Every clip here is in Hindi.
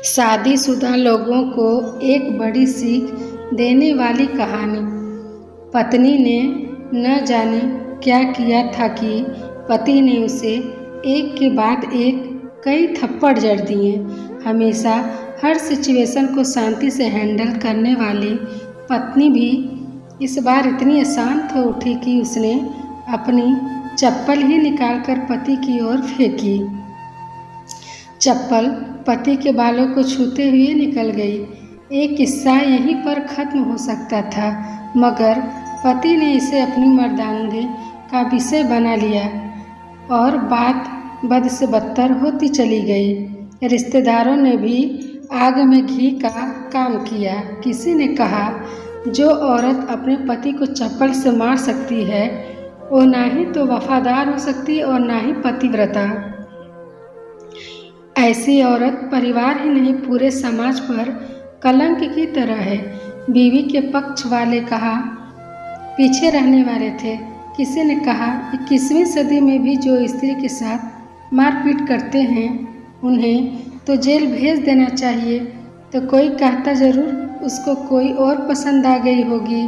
शादीशुदा लोगों को एक बड़ी सीख देने वाली कहानी। पत्नी ने न जाने क्या किया था कि पति ने उसे एक के बाद एक कई थप्पड़ जड़ दिए। हमेशा हर सिचुएशन को शांति से हैंडल करने वाली पत्नी भी इस बार इतनी अशांत हो उठी कि उसने अपनी चप्पल ही निकालकर पति की ओर फेंकी। चप्पल पति के बालों को छूते हुए निकल गई। एक किस्सा यहीं पर खत्म हो सकता था, मगर पति ने इसे अपनी मर्दानगी का विषय बना लिया और बात बद से बदतर होती चली गई। रिश्तेदारों ने भी आग में घी का काम किया। किसी ने कहा, जो औरत अपने पति को चप्पल से मार सकती है वो ना ही तो वफादार हो सकती और ना ही पतिव्रता। ऐसी औरत परिवार ही नहीं पूरे समाज पर कलंक की तरह है। बीवी के पक्ष वाले कहा पीछे रहने वाले थे। किसी ने कहा 21वीं सदी में भी जो स्त्री के साथ मारपीट करते हैं उन्हें तो जेल भेज देना चाहिए। तो कोई कहता ज़रूर उसको कोई और पसंद आ गई होगी,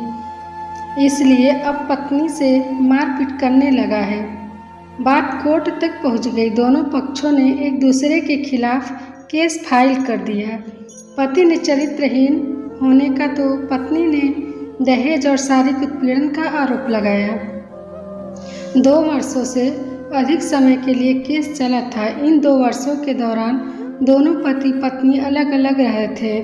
इसलिए अब पत्नी से मारपीट करने लगा है। बात कोर्ट तक पहुंच गई। दोनों पक्षों ने एक दूसरे के खिलाफ केस फाइल कर दिया। पति ने चरित्रहीन होने का तो पत्नी ने दहेज और शारीरिक उत्पीड़न का आरोप लगाया। 2 वर्षों से अधिक समय के लिए केस चला था। इन 2 वर्षों के दौरान दोनों पति पत्नी अलग अलग रहे थे।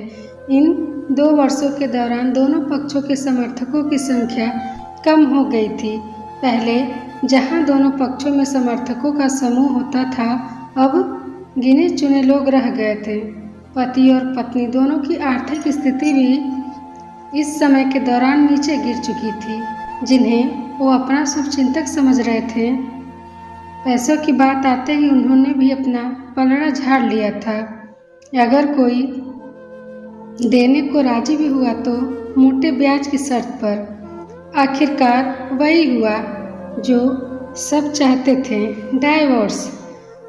इन 2 वर्षों के दौरान दोनों पक्षों के समर्थकों की संख्या कम हो गई थी। पहले जहां दोनों पक्षों में समर्थकों का समूह होता था, अब गिने चुने लोग रह गए थे। पति और पत्नी दोनों की आर्थिक स्थिति भी इस समय के दौरान नीचे गिर चुकी थी, जिन्हें वो अपना शुभचिंतक समझ रहे थे। पैसों की बात आते ही उन्होंने भी अपना पलड़ा झाड़ लिया था। अगर कोई देने को राजी भी हुआ तो मोटे ब्याज की शर्त पर। आखिरकार वही हुआ जो सब चाहते थे, डाइवोर्स।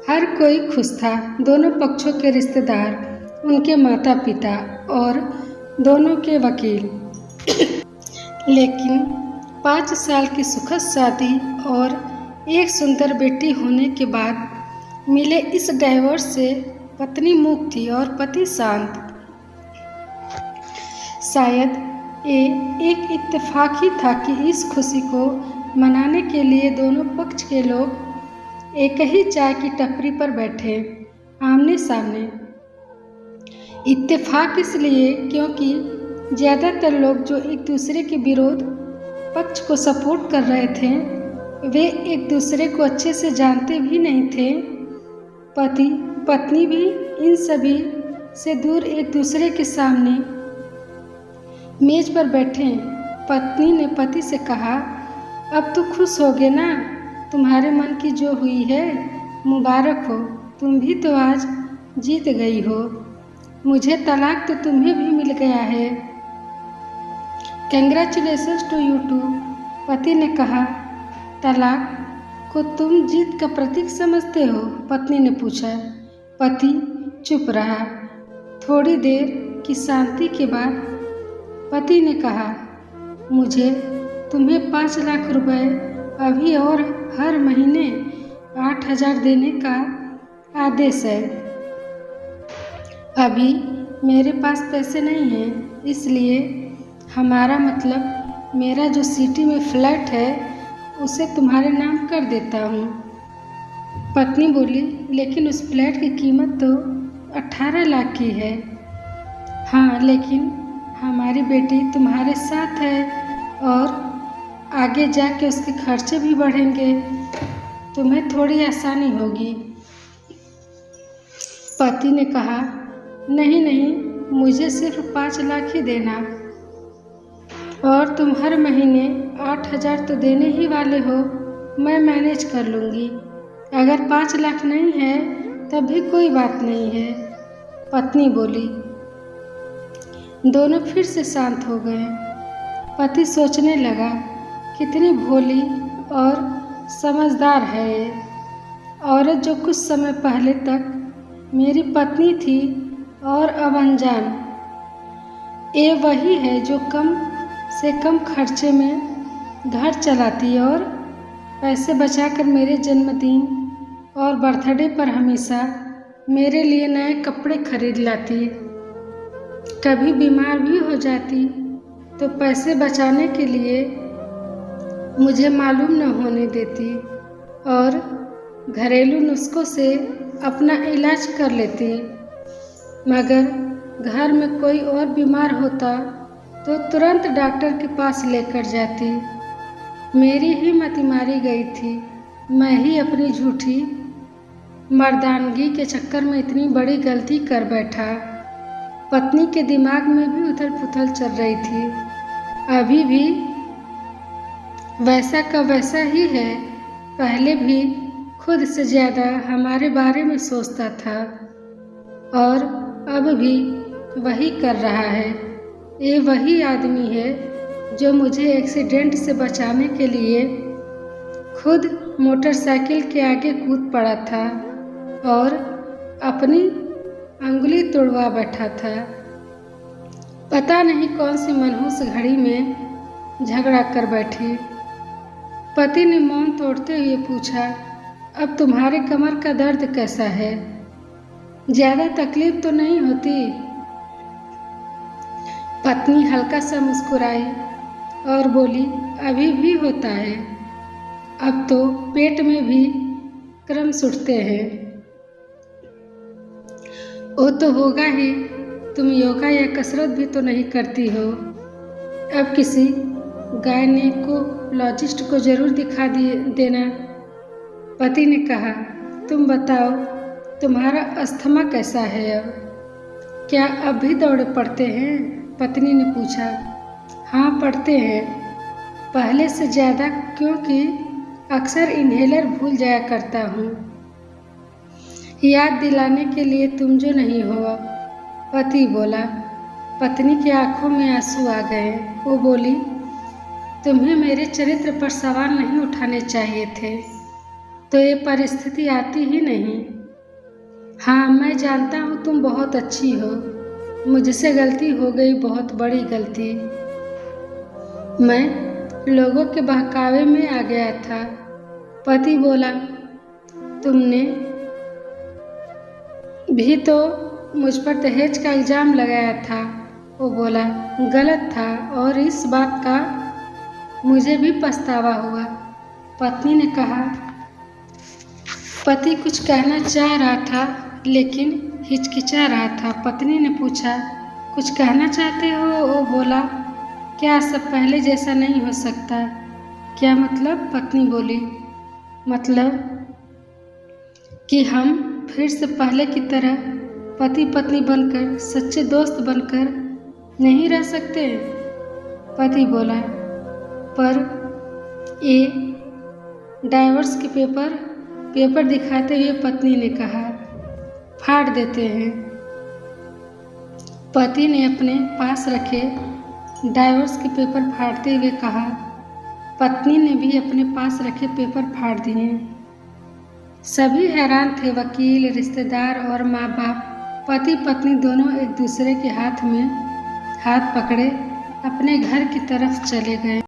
हर कोई खुश था, दोनों पक्षों के रिश्तेदार, उनके माता पिता और दोनों के वकील। लेकिन 5 साल की सुखद शादी और एक सुंदर बेटी होने के बाद मिले इस डाइवोर्स से पत्नी मूक थी और पति शांत। शायद ये एक इत्तेफाक ही था कि इस खुशी को मनाने के लिए दोनों पक्ष के लोग एक ही चाय की टपरी पर बैठे, आमने सामने। इत्तेफाक इसलिए क्योंकि ज़्यादातर लोग जो एक दूसरे के विरोध पक्ष को सपोर्ट कर रहे थे, वे एक दूसरे को अच्छे से जानते भी नहीं थे। पति पत्नी भी इन सभी से दूर एक दूसरे के सामने मेज पर बैठे। पत्नी ने पति से कहा, अब तो खुश होगे ना, तुम्हारे मन की जो हुई है मुबारक हो, तुम भी तो आज जीत गई हो। मुझे तलाक तो तुम्हें भी मिल गया है। Congratulations to you too. पति ने कहा, तलाक को तुम जीत का प्रतीक समझते हो? पत्नी ने पूछा। पति चुप रहा। थोड़ी देर की शांति के बाद पति ने कहा, मुझे तुम्हें 5 लाख रुपए अभी और हर महीने 8,000 देने का आदेश है। अभी मेरे पास पैसे नहीं हैं, इसलिए हमारा मतलब मेरा जो सिटी में फ्लैट है उसे तुम्हारे नाम कर देता हूँ। पत्नी बोली, लेकिन उस फ्लैट की कीमत तो 18 लाख की है। हाँ, लेकिन हमारी बेटी तुम्हारे साथ है और आगे जाके उसके खर्चे भी बढ़ेंगे, तुम्हें थोड़ी आसानी होगी। पति ने कहा, नहीं नहीं, मुझे सिर्फ 5 लाख ही देना, और तुम हर महीने 8,000 तो देने ही वाले हो, मैं मैनेज कर लूँगी। अगर 5 लाख नहीं है तब भी कोई बात नहीं है। पत्नी बोली। दोनों फिर से शांत हो गए। पति सोचने लगा, कितनी भोली और समझदार है ये औरत, जो कुछ समय पहले तक मेरी पत्नी थी और अब अनजान। ये वही है जो कम से कम खर्चे में घर चलाती और पैसे बचाकर मेरे जन्मदिन और बर्थडे पर हमेशा मेरे लिए नए कपड़े खरीद लाती। कभी बीमार भी हो जाती तो पैसे बचाने के लिए मुझे मालूम न होने देती और घरेलू नुस्खों से अपना इलाज कर लेती। मगर घर में कोई और बीमार होता तो तुरंत डॉक्टर के पास लेकर जाती। मेरी ही मति मारी गई थी। मैं ही अपनी झूठी मर्दानगी के चक्कर में इतनी बड़ी गलती कर बैठा। पत्नी के दिमाग में भी उथल पुथल चल रही थी। अभी भी वैसा का वैसा ही है। पहले भी खुद से ज़्यादा हमारे बारे में सोचता था और अब भी वही कर रहा है। ये वही आदमी है जो मुझे एक्सीडेंट से बचाने के लिए खुद मोटरसाइकिल के आगे कूद पड़ा था और अपनी अंगुली तोड़वा बैठा था। पता नहीं कौन सी मनहूस घड़ी में झगड़ा कर बैठी। पति ने मौन तोड़ते हुए पूछा, अब तुम्हारे कमर का दर्द कैसा है? ज़्यादा तकलीफ तो नहीं होती? पत्नी हल्का सा मुस्कुराई और बोली, अभी भी होता है। अब तो पेट में भी क्रम्स उठते हैं। वो तो होगा ही। तुम योगा या कसरत भी तो नहीं करती हो। अब किसी गायनेकोलॉजिस्ट को जरूर दिखा देना। पति ने कहा, तुम बताओ तुम्हारा अस्थमा कैसा है? अब क्या अब भी दौड़ पड़ते हैं? पत्नी ने पूछा। हाँ पड़ते हैं, पहले से ज़्यादा, क्योंकि अक्सर इन्हेलर भूल जाया करता हूँ। याद दिलाने के लिए तुम जो नहीं हो। पति बोला। पत्नी की आंखों में आंसू आ गए। वो बोली, तुम्हें मेरे चरित्र पर सवाल नहीं उठाने चाहिए थे तो ये परिस्थिति आती ही नहीं। हाँ मैं जानता हूँ तुम बहुत अच्छी हो। मुझसे गलती हो गई, बहुत बड़ी गलती। मैं लोगों के बहकावे में आ गया था। पति बोला, तुमने भी तो मुझ पर दहेज का इल्ज़ाम लगाया था। वो बोला, गलत था और इस बात का मुझे भी पछतावा हुआ। पत्नी ने कहा। पति कुछ कहना चाह रहा था लेकिन हिचकिचा रहा था। पत्नी ने पूछा, कुछ कहना चाहते हो? वो बोला, क्या सब पहले जैसा नहीं हो सकता? क्या मतलब? पत्नी बोली, मतलब कि हम फिर से पहले की तरह पति पत्नी बनकर, सच्चे दोस्त बनकर नहीं रह सकते? पति बोला, पर ये डाइवोर्स के पेपर दिखाते हुए पत्नी ने कहा, फाड़ देते हैं। पति ने अपने पास रखे डाइवोर्स के पेपर फाड़ते हुए कहा। पत्नी ने भी अपने पास रखे पेपर फाड़ दिए। सभी हैरान थे। वकील, रिश्तेदार और माँ बाप, पति पत्नी दोनों एक दूसरे के हाथ में हाथ पकड़े अपने घर की तरफ चले गए।